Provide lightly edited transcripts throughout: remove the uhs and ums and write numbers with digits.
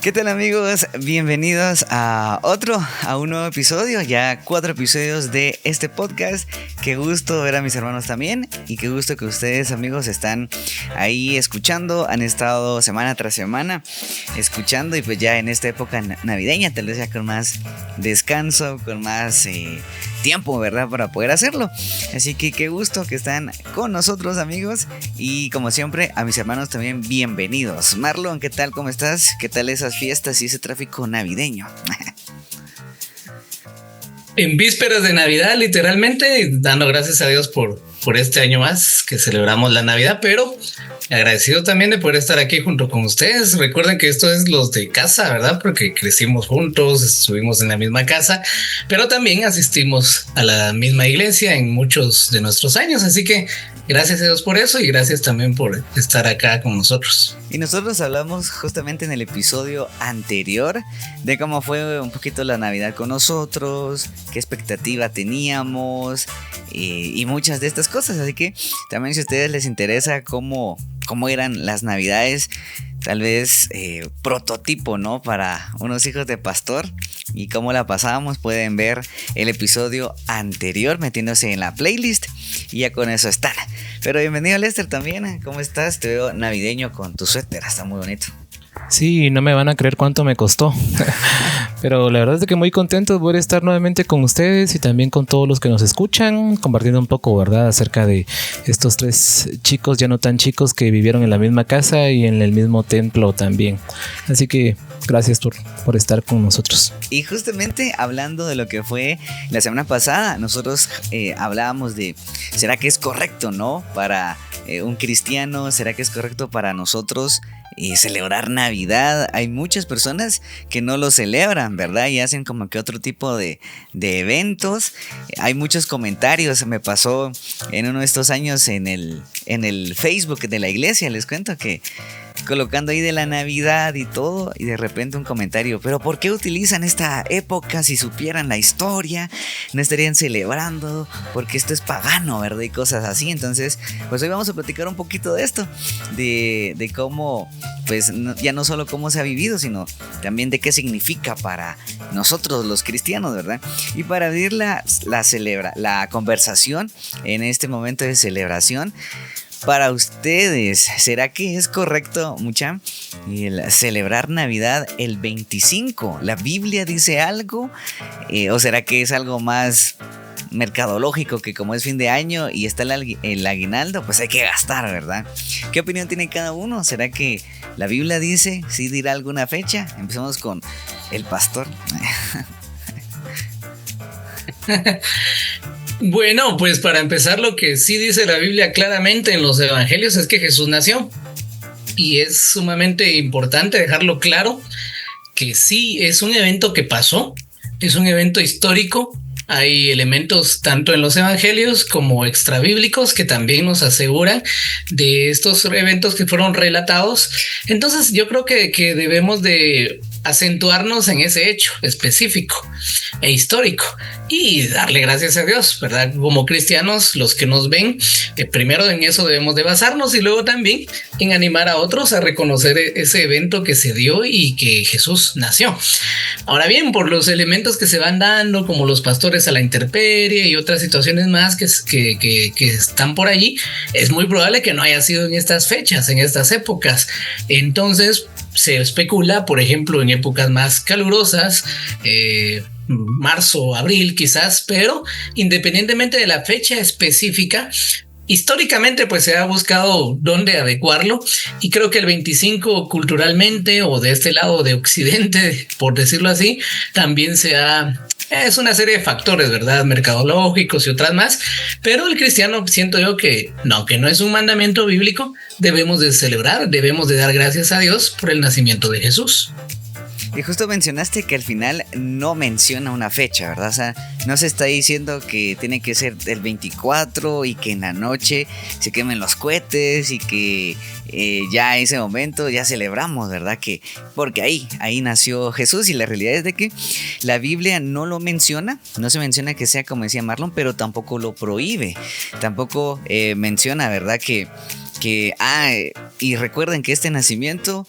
¿Qué tal, amigos? Bienvenidos a un nuevo episodio, ya 4 episodios de este podcast. Qué gusto ver a mis hermanos también y qué gusto que ustedes, amigos, están ahí escuchando, han estado semana tras semana escuchando y pues ya en esta época navideña, tal vez ya con más descanso, con más tiempo, ¿verdad? Para poder hacerlo. Así que qué gusto que están con nosotros, amigos, y como siempre a mis hermanos también bienvenidos. Marlon, ¿qué tal? ¿Cómo estás? ¿Qué tal esas fiestas y ese tráfico navideño? En vísperas de Navidad, literalmente, dando gracias a Dios por este año más que celebramos la Navidad, pero agradecido también de poder estar aquí junto con ustedes. Recuerden que esto es los de casa, ¿verdad? Porque crecimos juntos, estuvimos en la misma casa, pero también asistimos a la misma iglesia en muchos de nuestros años. Así que gracias a Dios por eso y gracias también por estar acá con nosotros. Y nosotros hablamos justamente en el episodio anterior de cómo fue un poquito la Navidad con nosotros, qué expectativa teníamos y muchas de estas cosas. Así que también, si a ustedes les interesa cómo eran las Navidades, tal vez prototipo, ¿no? Para unos hijos de pastor y cómo la pasábamos, pueden ver el episodio anterior metiéndose en la playlist y ya con eso están. Pero bienvenido, Lester, también. ¿Cómo estás? Te veo navideño con tu suéter, está muy bonito. Sí, no me van a creer cuánto me costó. Pero la verdad es que muy contento de poder estar nuevamente con ustedes y también con todos los que nos escuchan, compartiendo un poco, ¿verdad?, acerca de estos 3 chicos, ya no tan chicos, que vivieron en la misma casa y en el mismo templo también. Así que gracias por estar con nosotros. Y justamente hablando de lo que fue la semana pasada, nosotros hablábamos de, ¿será que es correcto, no? Para un cristiano, ¿será que es correcto para nosotros celebrar Navidad? Hay muchas personas que no lo celebran, ¿verdad? Y hacen como que otro tipo de eventos. Hay muchos comentarios. Me pasó en uno de estos años en el Facebook de la iglesia. Les cuento que colocando ahí de la Navidad y todo, y de repente un comentario: ¿pero por qué utilizan esta época? Si supieran la historia, no estarían celebrando, porque esto es pagano, ¿verdad? Y cosas así. Entonces, pues hoy vamos a platicar un poquito de esto, de cómo, pues ya no solo cómo se ha vivido, sino también de qué significa para nosotros los cristianos, ¿verdad? Y para abrir la conversación en este momento de celebración, para ustedes, ¿será que es correcto, mucha, el celebrar Navidad el 25? ¿La Biblia dice algo? ¿O será que es algo más mercadológico, que como es fin de año y está el aguinaldo, pues hay que gastar, ¿verdad? ¿Qué opinión tiene cada uno? ¿Será que la Biblia dice, sí dirá alguna fecha? Empezamos con el pastor. Bueno, pues para empezar, lo que sí dice la Biblia claramente en los evangelios es que Jesús nació. Y es sumamente importante dejarlo claro que sí es un evento que pasó, es un evento histórico. Hay elementos tanto en los evangelios como extrabíblicos que también nos aseguran de estos eventos que fueron relatados. Entonces yo creo que debemos de acentuarnos en ese hecho específico e histórico y darle gracias a Dios, ¿verdad? Como cristianos, los que nos ven, primero en eso debemos de basarnos y luego también en animar a otros a reconocer ese evento que se dio y que Jesús nació. Ahora bien, por los elementos que se van dando, como los pastores a la intemperie y otras situaciones más que están por allí, es muy probable que no haya sido en estas fechas, en estas épocas. Entonces se especula, por ejemplo, en épocas más calurosas, marzo, abril quizás, pero independientemente de la fecha específica, históricamente pues se ha buscado dónde adecuarlo, y creo que el 25 culturalmente, o de este lado de Occidente, por decirlo así, también es una serie de factores, ¿verdad? Mercadológicos y otras más, pero el cristiano, siento yo que no es un mandamiento bíblico, debemos de celebrar, debemos de dar gracias a Dios por el nacimiento de Jesús. Y justo mencionaste que al final no menciona una fecha, ¿verdad? O sea, no se está diciendo que tiene que ser el 24 y que en la noche se quemen los cohetes y que ya ese momento ya celebramos, ¿verdad? Que porque ahí nació Jesús, y la realidad es de que la Biblia no lo menciona, no se menciona que sea como decía Marlon, pero tampoco lo prohíbe, tampoco menciona, ¿verdad? Y recuerden que este nacimiento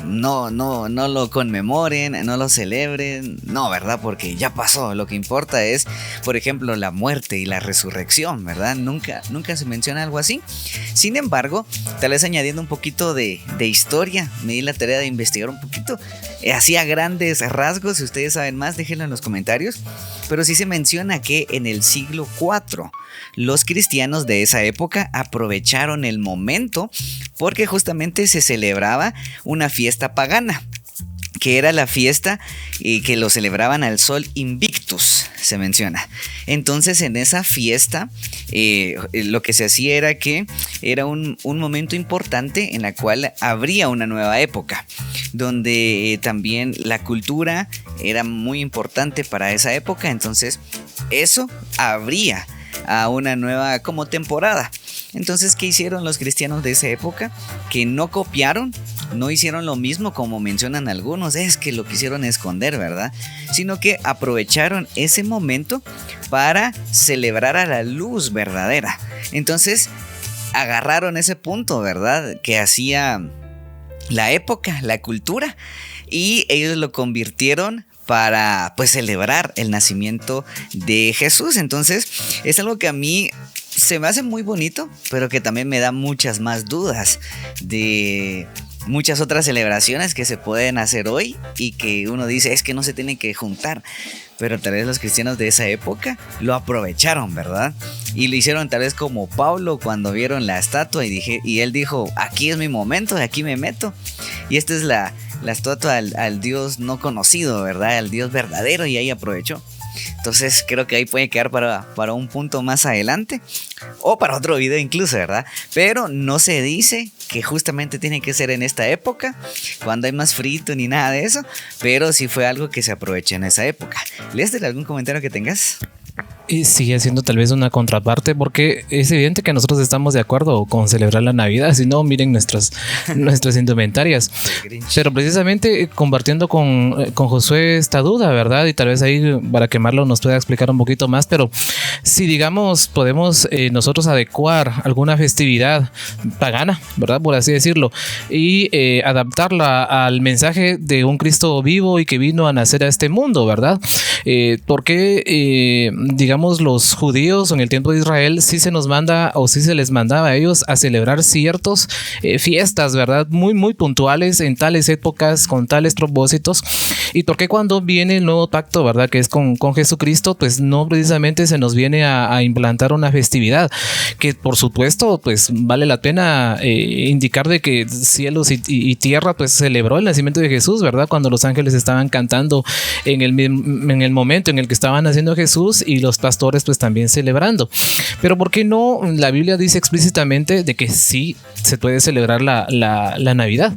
no lo conmemoren, no lo celebren. No, ¿verdad? Porque ya pasó. Lo que importa es, por ejemplo, la muerte y la resurrección, ¿verdad? Nunca se menciona algo así. Sin embargo, tal vez añadiendo un poquito de historia, me di la tarea de investigar un poquito, así a grandes rasgos. Si ustedes saben más, déjenlo en los comentarios. Pero sí se menciona que en el siglo IV los cristianos de esa época aprovecharon el momento porque justamente se celebraba una fiesta pagana, que era la fiesta que lo celebraban al sol Invictus, se menciona. Entonces en esa fiesta lo que se hacía era que era un momento importante en la cual habría una nueva época, donde también la cultura era muy importante para esa época. Entonces eso habría a una nueva como temporada. Entonces, ¿qué hicieron los cristianos de esa época? Que no copiaron, no hicieron lo mismo como mencionan algunos, es que lo quisieron esconder, ¿verdad? Sino que aprovecharon ese momento para celebrar a la luz verdadera. Entonces, agarraron ese punto, ¿verdad? Que hacía la época, la cultura, y ellos lo convirtieron para pues celebrar el nacimiento de Jesús. Entonces es algo que a mí se me hace muy bonito, pero que también me da muchas más dudas de muchas otras celebraciones que se pueden hacer hoy y que uno dice es que no se tienen que juntar. Pero tal vez los cristianos de esa época lo aprovecharon, ¿verdad? Y lo hicieron tal vez como Pablo cuando vieron la estatua y él dijo, aquí es mi momento, aquí me meto. Y esta es la estatua al Dios no conocido, ¿verdad? Al Dios verdadero, y ahí aprovechó. Entonces creo que ahí puede quedar para un punto más adelante o para otro video incluso, ¿verdad? Pero no se dice que justamente tiene que ser en esta época, cuando hay más frito ni nada de eso, pero sí fue algo que se aprovecha en esa época. ¿Lees algún comentario que tengas? Y sigue siendo tal vez una contraparte, porque es evidente que nosotros estamos de acuerdo con celebrar la Navidad, si no miren nuestras indumentarias. Pero precisamente compartiendo con Josué esta duda, ¿verdad? Y tal vez ahí para quemarlo nos pueda explicar un poquito más, pero si digamos podemos nosotros adecuar alguna festividad pagana, ¿verdad? Por así decirlo, y adaptarla al mensaje de un Cristo vivo y que vino a nacer a este mundo, ¿verdad? Porque digamos los judíos en el tiempo de Israel sí se nos manda o sí se les mandaba a ellos a celebrar ciertos fiestas, ¿verdad? Muy muy puntuales en tales épocas con tales propósitos. Y porque cuando viene el nuevo pacto, ¿verdad? Que es con Jesucristo, pues no precisamente se nos viene a implantar una festividad que por supuesto pues vale la pena indicar de que cielos y tierra pues celebró el nacimiento de Jesús, ¿verdad? Cuando los ángeles estaban cantando en el momento en el que estaban naciendo Jesús y los pastores pues también celebrando. Pero ¿por qué no? La Biblia dice explícitamente de que sí se puede celebrar la Navidad.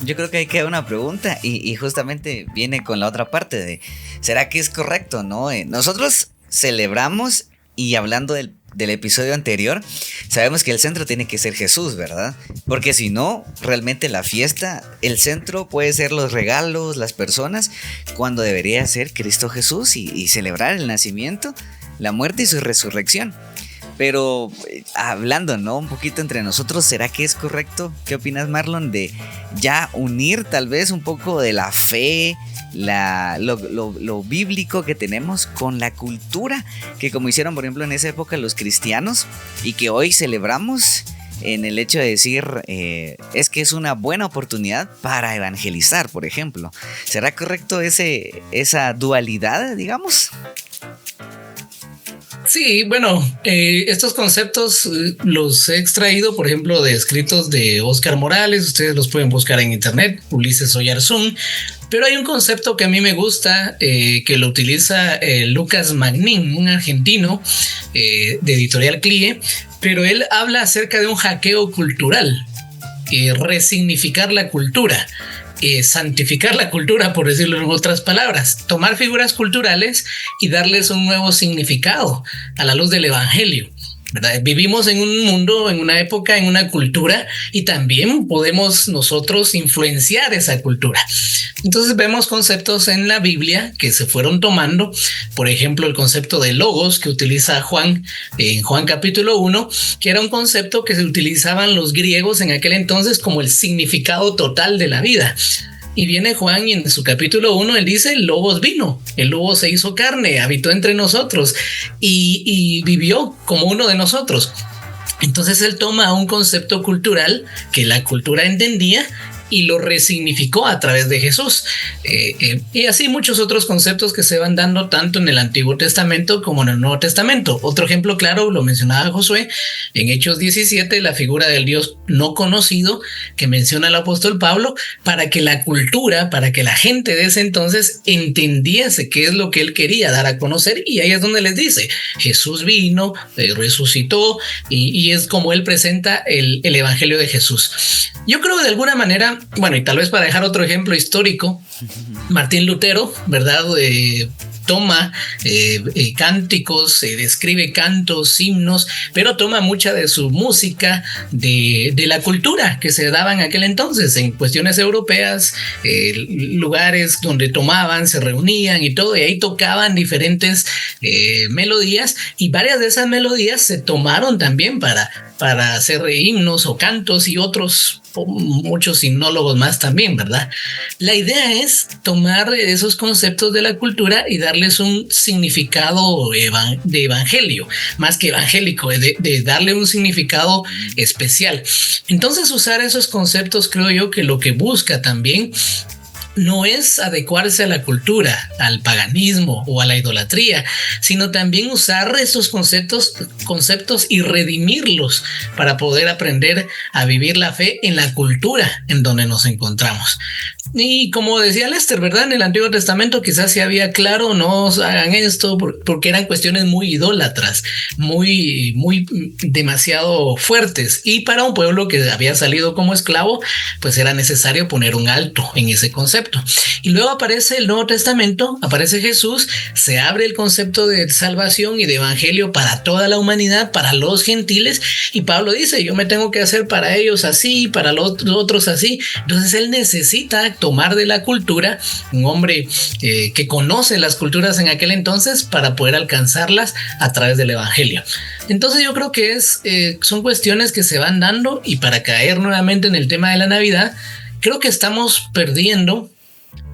Yo creo que ahí queda una pregunta y justamente viene con la otra parte de ¿será que es correcto, no? Nosotros celebramos, y hablando del episodio anterior, sabemos que el centro tiene que ser Jesús, ¿verdad? Porque si no, realmente la fiesta, el centro puede ser los regalos, las personas, cuando debería ser Cristo Jesús y celebrar el nacimiento, la muerte y su resurrección. Pero hablando, ¿no? Un poquito entre nosotros, ¿será que es correcto? ¿Qué opinas, Marlon? De ya unir tal vez un poco de la fe, lo bíblico que tenemos con la cultura, que como hicieron por ejemplo en esa época los cristianos y que hoy celebramos en el hecho de decir es que es una buena oportunidad para evangelizar, por ejemplo. ¿Será correcto esa dualidad, digamos? Sí, bueno, estos conceptos los he extraído, por ejemplo, de escritos de Óscar Morales. Ustedes los pueden buscar en internet, Ulises Oyarzún. Pero hay un concepto que a mí me gusta, que lo utiliza Lucas Magnin, un argentino de Editorial CLIE, pero él habla acerca de un hackeo cultural, resignificar la cultura. Santificar la cultura, por decirlo en otras palabras, tomar figuras culturales y darles un nuevo significado a la luz del evangelio. ¿verdad? Vivimos en un mundo, en una época, en una cultura, y también podemos nosotros influenciar esa cultura. Entonces vemos conceptos en la Biblia que se fueron tomando, por ejemplo el concepto de logos que utiliza Juan en Juan capítulo 1, que era un concepto que se utilizaban los griegos en aquel entonces como el significado total de la vida. Y viene Juan y en su capítulo 1 él dice: el Logos vino, el Logos se hizo carne, habitó entre nosotros y vivió como uno de nosotros. Entonces él toma un concepto cultural que la cultura entendía y lo resignificó a través de Jesús. Y así muchos otros conceptos que se van dando tanto en el Antiguo Testamento como en el Nuevo Testamento. Otro ejemplo claro, lo mencionaba Josué, en Hechos 17, la figura del Dios no conocido que menciona el apóstol Pablo, para que la cultura, para que la gente de ese entonces entendiese qué es lo que él quería dar a conocer. Y ahí es donde les dice: Jesús vino, resucitó, y es como él presenta el evangelio de Jesús. Yo creo que de alguna manera, bueno, y tal vez para dejar otro ejemplo histórico, Martín Lutero, ¿verdad? Toma cánticos, describe cantos, himnos, pero toma mucha de su música de la cultura que se daba en aquel entonces, en cuestiones europeas, lugares donde tomaban, se reunían y todo, y ahí tocaban diferentes melodías, y varias de esas melodías se tomaron también para hacer himnos o cantos y otros, muchos himnólogos más también, ¿verdad? La idea es tomar esos conceptos de la cultura y darles un significado de evangelio, más que evangélico, de darle un significado especial. Entonces usar esos conceptos, creo yo que lo que busca también no es adecuarse a la cultura, al paganismo o a la idolatría, sino también usar esos conceptos y redimirlos para poder aprender a vivir la fe en la cultura en donde nos encontramos. Y como decía Lester, ¿verdad? En el Antiguo Testamento quizás sí había claro: no hagan esto, porque eran cuestiones muy idólatras, muy demasiado fuertes. Y para un pueblo que había salido como esclavo, pues era necesario poner un alto en ese concepto. Y luego aparece el Nuevo Testamento, aparece Jesús, se abre el concepto de salvación y de evangelio para toda la humanidad, para los gentiles, y Pablo dice: yo me tengo que hacer para ellos así, para los otros así. Entonces él necesita tomar de la cultura, un hombre que conoce las culturas en aquel entonces, para poder alcanzarlas a través del evangelio. Entonces yo creo que son cuestiones que se van dando, y para caer nuevamente en el tema de la Navidad, creo que estamos perdiendo.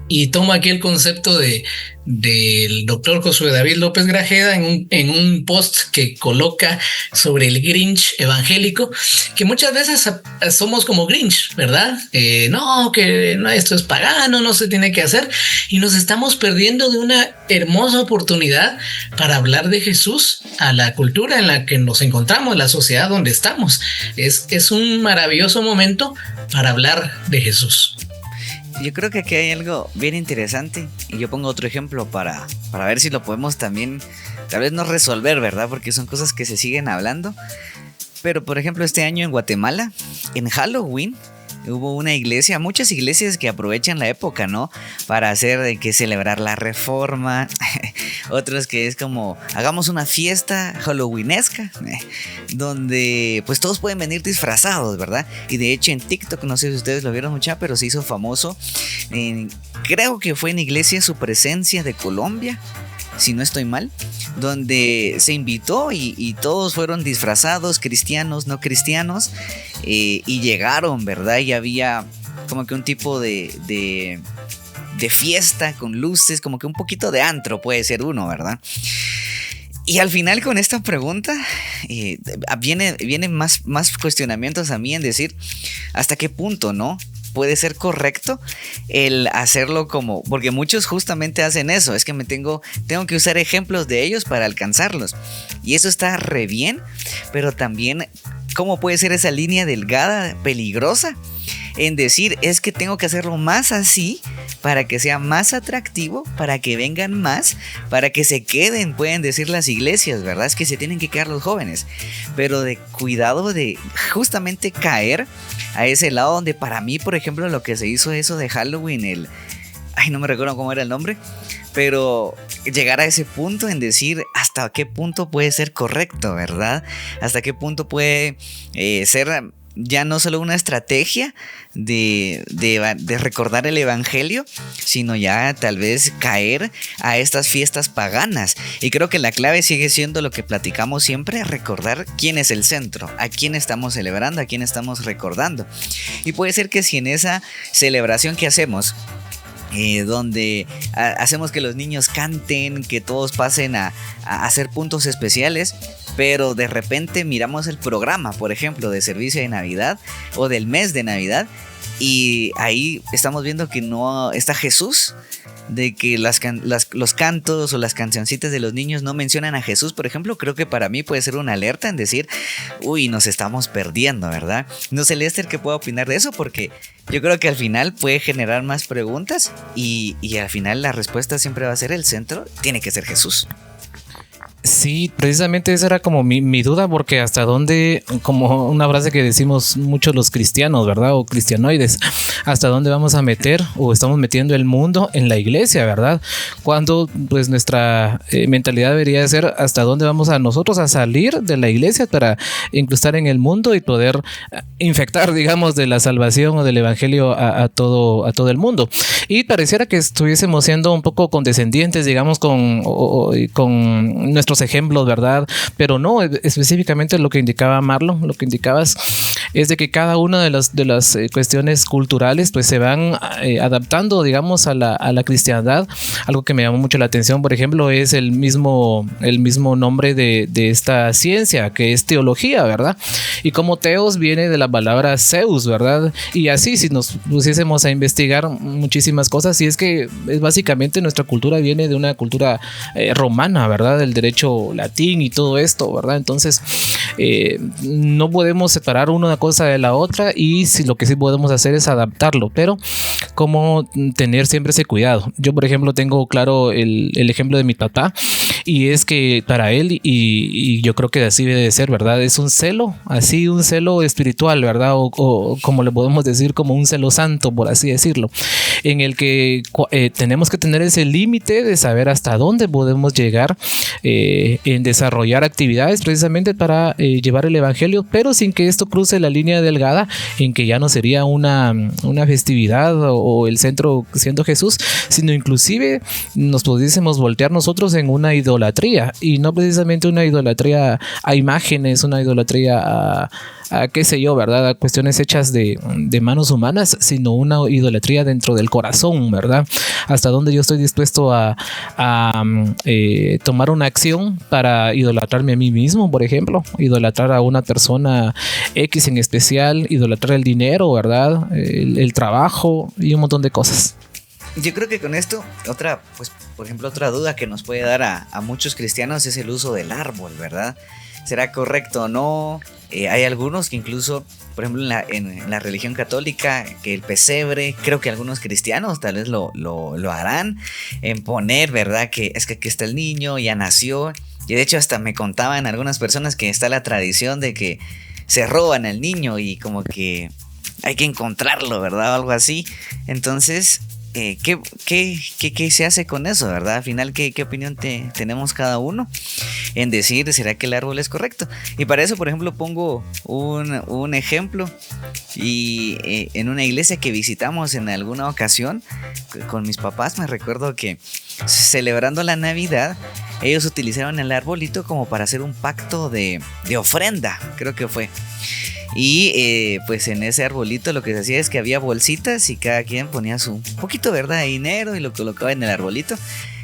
Y tomo aquí el concepto del doctor Josué David López Grajeda en un post que coloca sobre el Grinch evangélico, que muchas veces somos como Grinch, ¿verdad? No, esto es pagano, no se tiene que hacer, y nos estamos perdiendo de una hermosa oportunidad para hablar de Jesús a la cultura en la que nos encontramos, la sociedad donde estamos. Es un maravilloso momento para hablar de Jesús. Yo creo que aquí hay algo bien interesante, y yo pongo otro ejemplo para ver si lo podemos también, tal vez no resolver, ¿verdad? Porque son cosas que se siguen hablando. Pero por ejemplo, este año en Guatemala, en Halloween, hubo una iglesia, muchas iglesias que aprovechan la época, ¿no? Para hacer que celebrar la reforma. Otros que es como, hagamos una fiesta halloweenesca, donde pues todos pueden venir disfrazados, ¿verdad? Y de hecho en TikTok, no sé si ustedes lo vieron mucho, pero se hizo famoso. Creo que fue en Iglesia Su Presencia de Colombia, si no estoy mal, donde se invitó y todos fueron disfrazados, cristianos, no cristianos, y llegaron, ¿verdad? Y había como que un tipo de fiesta con luces, como que un poquito de antro puede ser uno, ¿verdad? Y al final con esta pregunta vienen más cuestionamientos a mí en decir hasta qué punto, ¿no? Puede ser correcto el hacerlo como, porque muchos justamente hacen eso, es que tengo que usar ejemplos de ellos para alcanzarlos, y eso está re bien, pero también cómo puede ser esa línea delgada, peligrosa, en decir es que tengo que hacerlo más así para que sea más atractivo, para que vengan más, para que se queden, pueden decir las iglesias, ¿verdad? Es que se tienen que quedar los jóvenes, pero de cuidado de justamente caer a ese lado donde para mí, por ejemplo, lo que se hizo eso de Halloween, no me recuerdo cómo era el nombre, pero llegar a ese punto en decir hasta qué punto puede ser correcto, ¿verdad? Hasta qué punto puede ser ya no solo una estrategia de recordar el evangelio, sino ya tal vez caer a estas fiestas paganas. Y creo que la clave sigue siendo lo que platicamos siempre, recordar quién es el centro, a quién estamos celebrando, a quién estamos recordando. Y puede ser que si en esa celebración que hacemos, donde hacemos que los niños canten, que todos pasen a hacer puntos especiales, pero de repente miramos el programa, por ejemplo, de servicio de Navidad o del mes de Navidad, y ahí estamos viendo que no está Jesús, de que los cantos o las cancioncitas de los niños no mencionan a Jesús, por ejemplo. Creo que para mí puede ser una alerta en decir, uy, nos estamos perdiendo, ¿verdad? No sé, Lester, ¿qué puedo opinar de eso? Porque yo creo que al final puede generar más preguntas y al final la respuesta siempre va a ser el centro, tiene que ser Jesús. Sí, precisamente esa era como mi duda, porque hasta dónde, como una frase que decimos muchos los cristianos, ¿verdad? O cristianoides, hasta dónde vamos a meter o estamos metiendo el mundo en la iglesia, ¿verdad? Cuando pues nuestra mentalidad debería ser hasta dónde vamos a nosotros a salir de la iglesia para incrustar en el mundo y poder infectar, digamos, de la salvación o del evangelio a todo el mundo. Y pareciera que estuviésemos siendo un poco condescendientes, digamos, con nuestros ejemplos, ¿verdad? Pero no, específicamente lo que indicaba Marlon, lo que indicabas es de que cada una de las cuestiones culturales pues se van adaptando, digamos, a la cristiandad. Algo que me llamó mucho la atención, por ejemplo, es el mismo nombre de esta ciencia, que es teología, ¿verdad? Y como teos viene de la palabra Zeus, ¿verdad? Y así, si nos pusiésemos a investigar muchísimas cosas, y es que es básicamente nuestra cultura viene de una cultura romana, ¿verdad? Del derecho latín y todo esto, ¿verdad? Entonces no podemos separar una cosa de la otra, y si lo que sí podemos hacer es adaptarlo, pero como tener siempre ese cuidado. Yo, por ejemplo, tengo claro el ejemplo de mi papá, y es que para él, y yo creo que así debe de ser, ¿verdad? Es un celo, así un celo espiritual, ¿verdad? O como le podemos decir, como un celo santo, por así decirlo, en el que tenemos que tener ese límite de saber hasta dónde podemos llegar en desarrollar actividades precisamente para llevar el evangelio, pero sin que esto cruce la línea delgada en que ya no sería una festividad o el centro siendo Jesús, sino inclusive nos pudiésemos voltear nosotros en una idolatría, y no precisamente una idolatría a imágenes, una idolatría a qué sé yo, ¿verdad? A cuestiones hechas de manos humanas, sino una idolatría dentro del corazón, ¿verdad? Hasta dónde yo estoy dispuesto a tomar una acción para idolatrarme a mí mismo, por ejemplo, idolatrar a una persona X en especial, idolatrar el dinero, ¿verdad? El trabajo y un montón de cosas. Yo creo que con esto, por ejemplo, otra duda que nos puede dar a muchos cristianos es el uso del árbol, ¿verdad? ¿Será correcto o no? Hay algunos que incluso, por ejemplo, en la religión católica, que el pesebre, creo que algunos cristianos tal vez lo harán, en poner, ¿verdad? Que es que aquí está el niño, ya nació. Y de hecho hasta me contaban algunas personas que está la tradición de que se roban al niño y como que hay que encontrarlo, ¿verdad? O algo así. Entonces, ¿qué se hace con eso, verdad? Al final, ¿qué opinión tenemos cada uno en decir, ¿será que el árbol es correcto? Y para eso, por ejemplo, pongo un ejemplo. Y en una iglesia que visitamos en alguna ocasión con mis papás, me recuerdo que celebrando la Navidad, ellos utilizaron el arbolito como para hacer un pacto de ofrenda, creo que fue. Y pues en ese arbolito lo que se hacía es que había bolsitas y cada quien ponía su poquito, ¿verdad?, de dinero y lo colocaba en el arbolito.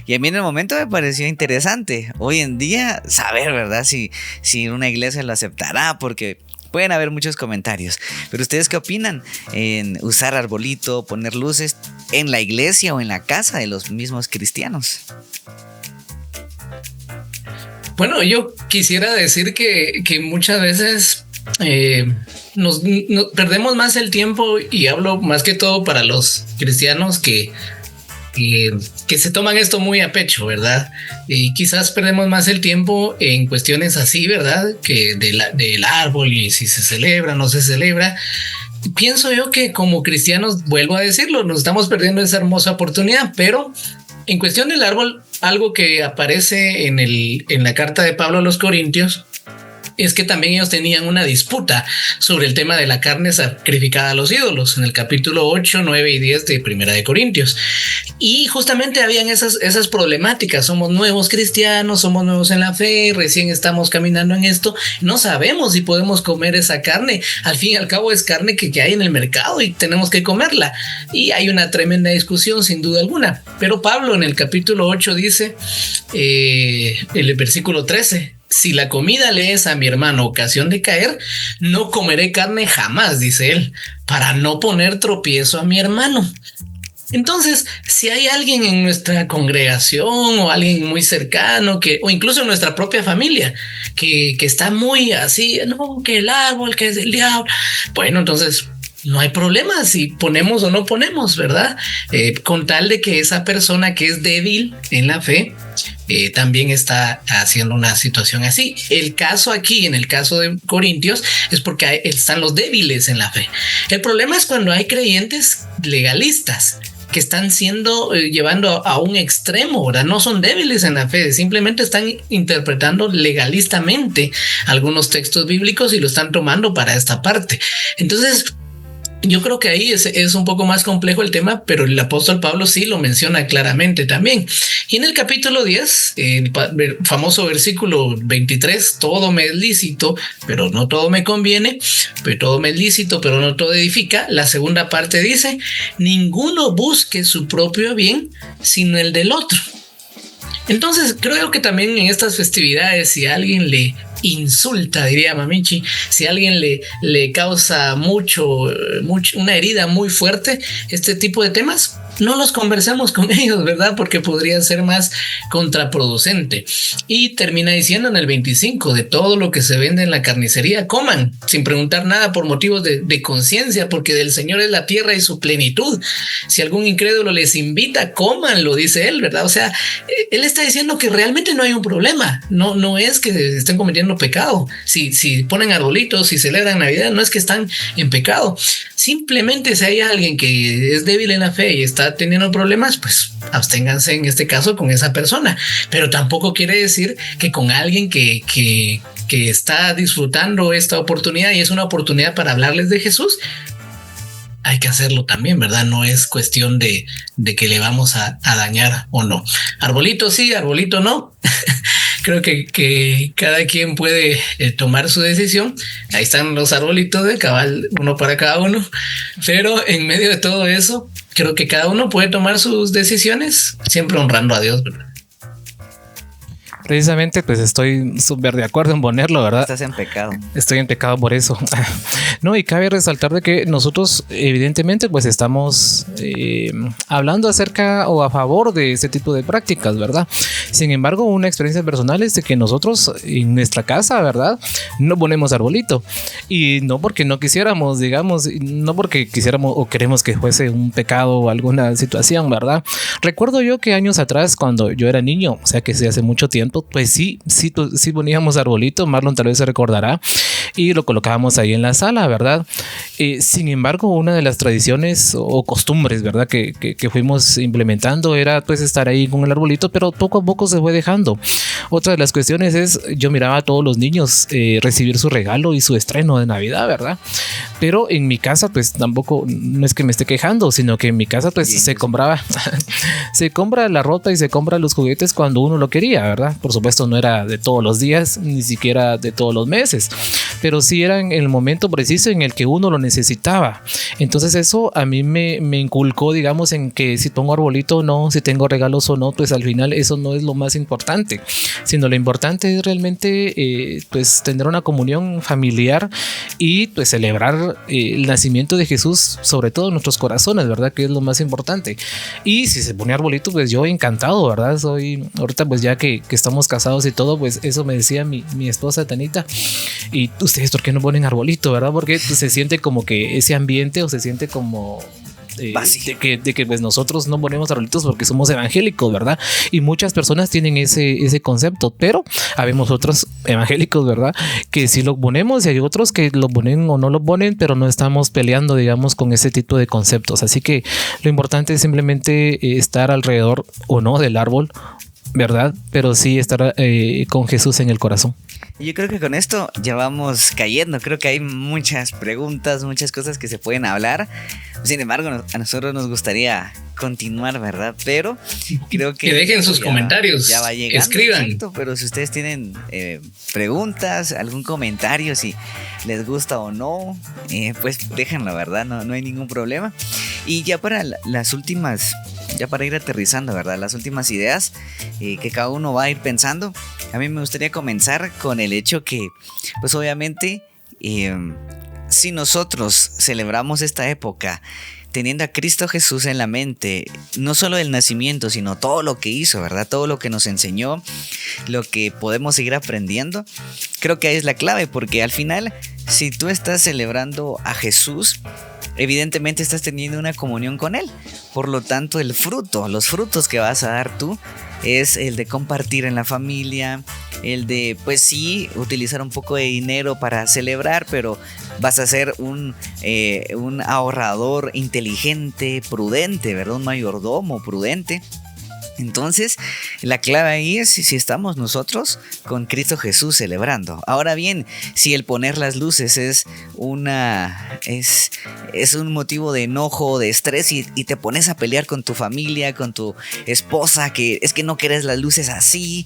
Y a mí en el momento me pareció interesante. Hoy en día saber, ¿verdad?, si una iglesia lo aceptará, porque pueden haber muchos comentarios. Pero ¿ustedes qué opinan en usar arbolito, poner luces en la iglesia o en la casa de los mismos cristianos? Bueno, yo quisiera decir que muchas veces nos perdemos más el tiempo, y hablo más que todo para los cristianos que se toman esto muy a pecho, ¿verdad? Y quizás perdemos más el tiempo en cuestiones así, ¿verdad? Que del árbol y si se celebra o no se celebra. Pienso yo que como cristianos, vuelvo a decirlo, nos estamos perdiendo esa hermosa oportunidad, pero En cuestión del árbol, algo que aparece en la carta de Pablo a los Corintios es que también ellos tenían una disputa sobre el tema de la carne sacrificada a los ídolos en el capítulo 8, 9 y 10 de Primera de Corintios. Y justamente habían esas problemáticas. Somos nuevos cristianos, somos nuevos en la fe, recién estamos caminando en esto. No sabemos si podemos comer esa carne. Al fin y al cabo es carne que hay en el mercado y tenemos que comerla. Y hay una tremenda discusión sin duda alguna. Pero Pablo en el capítulo 8 dice, el versículo 13, si la comida le es a mi hermano ocasión de caer, no comeré carne jamás, dice él, para no poner tropiezo a mi hermano. Entonces, si hay alguien en nuestra congregación o alguien muy cercano o incluso en nuestra propia familia que está muy así, no, que el árbol, que es el diablo, bueno, entonces no hay problema si ponemos o no ponemos, ¿verdad? Con tal de que esa persona que es débil en la fe también está haciendo una situación así. El caso aquí, en el caso de Corintios, es porque están los débiles en la fe. El problema es cuando hay creyentes legalistas que están llevando a un extremo, ¿verdad? No son débiles en la fe, simplemente están interpretando legalistamente algunos textos bíblicos y lo están tomando para esta parte. Entonces, yo creo que ahí es un poco más complejo el tema, pero el apóstol Pablo sí lo menciona claramente también. Y en el capítulo 10, el famoso versículo 23, todo me es lícito, pero no todo me conviene, pero todo me es lícito, pero no todo edifica. La segunda parte dice, ninguno busque su propio bien, sino el del otro. Entonces creo que también en estas festividades, si a alguien le insulta, diría Mamichi, si a alguien le causa una herida muy fuerte, este tipo de temas, no los conversemos con ellos, ¿verdad? Porque podría ser más contraproducente. Y termina diciendo en el 25, de todo lo que se vende en la carnicería, coman, sin preguntar nada por motivos de conciencia, porque del Señor es la tierra y su plenitud. Si algún incrédulo les invita, coman, lo dice él, ¿verdad? O sea, él está diciendo que realmente no hay un problema, no es que estén cometiendo pecado. Si ponen arbolitos, si celebran Navidad, no es que están en pecado. Simplemente si hay alguien que es débil en la fe y está teniendo problemas, pues absténganse en este caso con esa persona. Pero tampoco quiere decir que con alguien que está disfrutando esta oportunidad y es una oportunidad para hablarles de Jesús, hay que hacerlo también, ¿verdad? No es cuestión de que le vamos a dañar o no. Arbolito sí, arbolito no. Creo que cada quien puede tomar su decisión. Ahí están los arbolitos de cabal, uno para cada uno. Pero en medio de todo eso, creo que cada uno puede tomar sus decisiones, siempre honrando a Dios, ¿verdad? Precisamente, pues estoy súper de acuerdo en ponerlo, ¿verdad? Estás en pecado. Estoy en pecado por eso. No, y cabe resaltar de que nosotros, evidentemente, pues estamos hablando acerca o a favor de este tipo de prácticas, ¿verdad? Sin embargo, una experiencia personal es de que nosotros en nuestra casa, ¿verdad? No ponemos arbolito. Y no porque no quisiéramos, digamos, no porque quisiéramos o queremos que fuese un pecado o alguna situación, ¿verdad? Recuerdo yo que años atrás, cuando yo era niño, o sea que sí hace mucho tiempo, pues sí poníamos arbolito. Marlon tal vez se recordará, y lo colocábamos ahí en la sala, ¿verdad? Sin embargo, una de las tradiciones o costumbres, ¿verdad? Que fuimos implementando era pues estar ahí con el arbolito, pero poco a poco se fue dejando. Otra de las cuestiones es, yo miraba a todos los niños recibir su regalo y su estreno de Navidad, ¿verdad? Pero en mi casa pues tampoco, no es que me esté quejando, sino que en mi casa pues se compraba se compra la ropa y se compra los juguetes cuando uno lo quería, ¿verdad? Por supuesto no era de todos los días, ni siquiera de todos los meses, pero sí era en el momento preciso en el que uno lo necesitaba. Entonces eso a mí me inculcó, digamos, en que si pongo arbolito o no, si tengo regalos o no, pues al final eso no es lo más importante, sino lo importante es realmente pues tener una comunión familiar y pues celebrar el nacimiento de Jesús, sobre todo en nuestros corazones, ¿verdad? Que es lo más importante. Y si se pone arbolito, pues yo encantado, ¿verdad? Ahorita pues ya que estamos casados y todo, pues eso me decía mi esposa Tanita, y ustedes ¿por qué no ponen arbolito, verdad? Porque pues, se siente como que ese ambiente, o se siente como de que pues nosotros no ponemos arbolitos porque somos evangélicos, ¿verdad? Y muchas personas tienen ese concepto, pero habemos otros evangélicos, ¿verdad? Que sí lo ponemos y hay otros que lo ponen o no lo ponen, pero no estamos peleando, digamos, con ese tipo de conceptos. Así que lo importante es simplemente estar alrededor o no del árbol, ¿verdad? Pero sí estar con Jesús en el corazón. Yo creo que con esto ya vamos cayendo. Creo que hay muchas preguntas, muchas cosas que se pueden hablar. Sin embargo, a nosotros nos gustaría continuar, ¿verdad? Pero creo que dejen sus comentarios, ya va llegando, escriban. Exacto, pero si ustedes tienen preguntas, algún comentario, si les gusta o no, pues déjenlo, ¿verdad? No hay ningún problema. Y ya para las últimas, ya para ir aterrizando, ¿verdad? Las últimas ideas que cada uno va a ir pensando. A mí me gustaría comenzar con el hecho que, pues obviamente, si nosotros celebramos esta época teniendo a Cristo Jesús en la mente, no solo el nacimiento, sino todo lo que hizo, ¿verdad? Todo lo que nos enseñó, lo que podemos seguir aprendiendo, creo que ahí es la clave, porque al final, si tú estás celebrando a Jesús, evidentemente estás teniendo una comunión con Él. Por lo tanto, los frutos que vas a dar tú es el de compartir en la familia, el de, pues sí, utilizar un poco de dinero para celebrar, pero vas a ser un ahorrador inteligente, prudente, ¿verdad? Un mayordomo prudente. Entonces, la clave ahí es si estamos nosotros con Cristo Jesús celebrando. Ahora bien, si el poner las luces es un motivo de enojo, de estrés y te pones a pelear con tu familia, con tu esposa, que es que no quieres las luces así,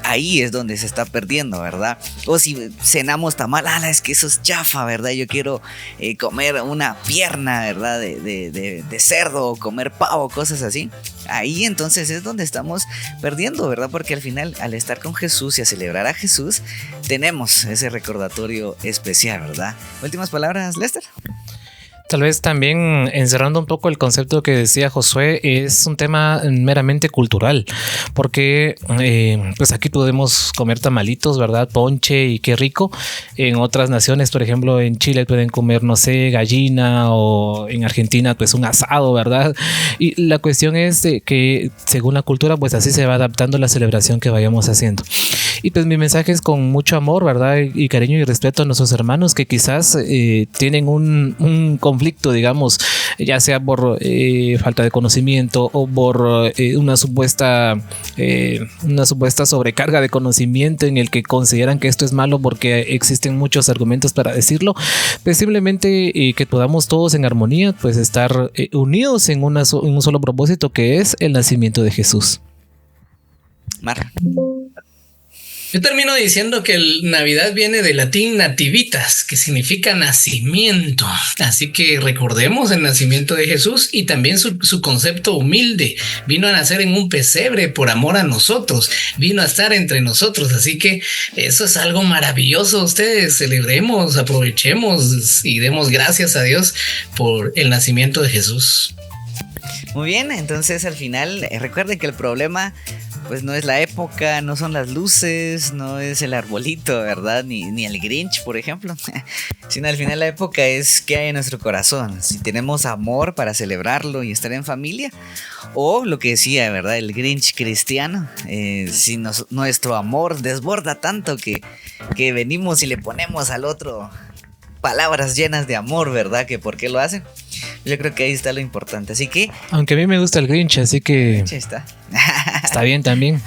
ahí es donde se está perdiendo, ¿verdad? O si cenamos tamal, es que eso es chafa, ¿verdad? Yo quiero comer una pierna, ¿verdad? De cerdo, o comer pavo, cosas así. Ahí entonces es donde estamos perdiendo, ¿verdad? Porque al final, al estar con Jesús y a celebrar a Jesús, tenemos ese recordatorio especial, ¿verdad? Últimas palabras, Lester. Tal vez también encerrando un poco el concepto que decía Josué, es un tema meramente cultural, porque pues aquí podemos comer tamalitos, ¿verdad? Ponche y qué rico. En otras naciones, por ejemplo, en Chile pueden comer, no sé, gallina, o en Argentina pues un asado, ¿verdad? Y la cuestión es de que según la cultura pues así se va adaptando la celebración que vayamos haciendo. Y pues mi mensaje es con mucho amor, ¿verdad? Y cariño y respeto a nuestros hermanos que quizás tienen un conflicto, digamos, ya sea por falta de conocimiento o por una supuesta sobrecarga de conocimiento en el que consideran que esto es malo porque existen muchos argumentos para decirlo. Pues simplemente que podamos todos en armonía pues estar unidos en un solo propósito, que es el nacimiento de Jesús. Mar. Yo termino diciendo que el Navidad viene del latín nativitas, que significa nacimiento. Así que recordemos el nacimiento de Jesús y también su concepto humilde. Vino a nacer en un pesebre por amor a nosotros. Vino a estar entre nosotros. Así que eso es algo maravilloso. Ustedes celebremos, aprovechemos y demos gracias a Dios por el nacimiento de Jesús. Muy bien, entonces al final recuerden que el problema pues no es la época, no son las luces, no es el arbolito, ¿verdad? Ni el Grinch, por ejemplo. Sino al final la época es qué hay en nuestro corazón. Si tenemos amor para celebrarlo y estar en familia, o lo que decía, ¿verdad? El Grinch cristiano, si nuestro amor desborda tanto que venimos y le ponemos al otro palabras llenas de amor, ¿verdad? Que por qué lo hacen. Yo creo que ahí está lo importante. Así que, aunque a mí me gusta el Grinch, así que está. Está bien también.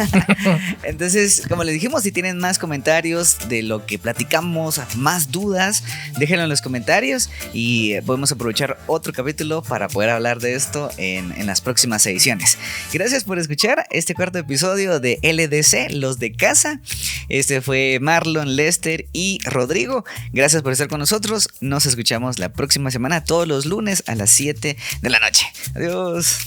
Entonces, como les dijimos, si tienen más comentarios de lo que platicamos, más dudas, déjenlo en los comentarios y podemos aprovechar otro capítulo para poder hablar de esto en las próximas ediciones. Gracias por escuchar este cuarto episodio de LDC, Los de Casa. Este fue Marlon, Lester y Rodrigo. Gracias por estar con nosotros. Nos escuchamos la próxima semana, todos los lunes a las 7 de la noche. Adiós.